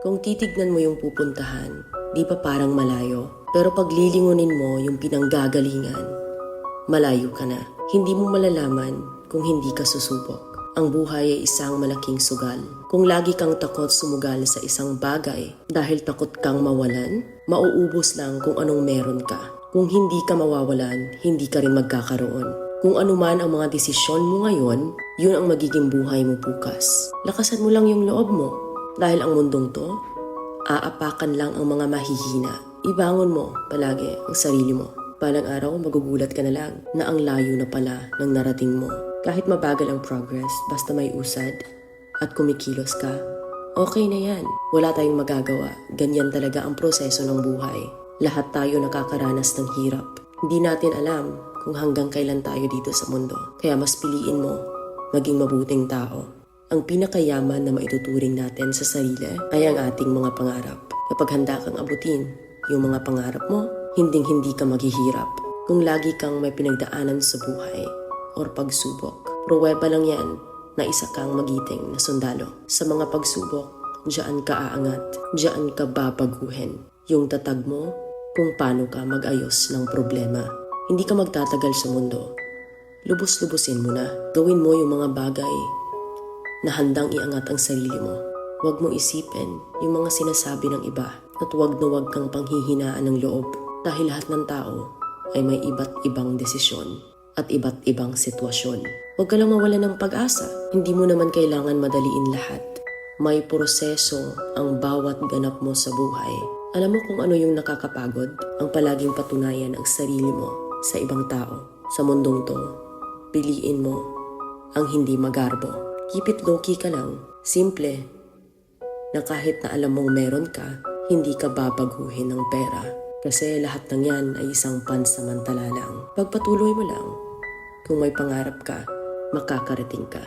Kung titignan mo yung pupuntahan, di ba parang malayo? Pero pag lilingunin mo yung pinanggagalingan, malayo ka na. Hindi mo malalaman kung hindi ka susubok. Ang buhay ay isang malaking sugal. Kung lagi kang takot sumugal sa isang bagay dahil takot kang mawalan, mauubos lang kung anong meron ka. Kung hindi ka mawawalan, hindi ka rin magkakaroon. Kung ano man ang mga desisyon mo ngayon, yun ang magiging buhay mo bukas. Lakasan mo lang yung loob mo. Dahil ang mundong to, aapakan lang ang mga mahihina. Ibangon mo palagi ang sarili mo. Balang araw, magugulat ka na lang na ang layo na pala ng narating mo. Kahit mabagal ang progress, basta may usad at kumikilos ka, okay na yan. Wala tayong magagawa. Ganyan talaga ang proseso ng buhay. Lahat tayo nakakaranas ng hirap. Hindi natin alam kung hanggang kailan tayo dito sa mundo. Kaya mas piliin mo maging mabuting tao. Ang pinakayaman na maituturing natin sa sarili ay ang ating mga pangarap. Kapag handa kang abutin yung mga pangarap mo, hinding-hindi ka maghihirap. Kung lagi kang may pinagdaanan sa buhay or pagsubok, pruweba lang yan na isa kang magiting na sundalo. Sa mga pagsubok, diyan ka aangat, diyan ka babaguhin. Yung tatag mo kung paano ka mag-ayos ng problema. Hindi ka magtatagal sa mundo. Lubos-lubusin mo na. Gawin mo yung mga bagay na handang iangat ang sarili mo. Huwag mo isipin yung mga sinasabi ng iba at huwag na huwag kang panghihinaan ng loob dahil lahat ng tao ay may iba't ibang desisyon at iba't ibang sitwasyon. Huwag ka lang mawalan ng pag-asa. Hindi mo naman kailangan madaliin lahat. May proseso ang bawat ganap mo sa buhay. Alam mo kung ano yung nakakapagod? Ang palaging patunayan ang sarili mo sa ibang tao. Sa mundong to, piliin mo ang hindi magarbo. Keep it low-key ka lang. Simple. Na kahit na alam mong meron ka, hindi ka babaguhin ng pera. Kasi lahat ng yan ay isang pansamantala lang. Pagpatuloy mo lang. Kung may pangarap ka, makakarating ka.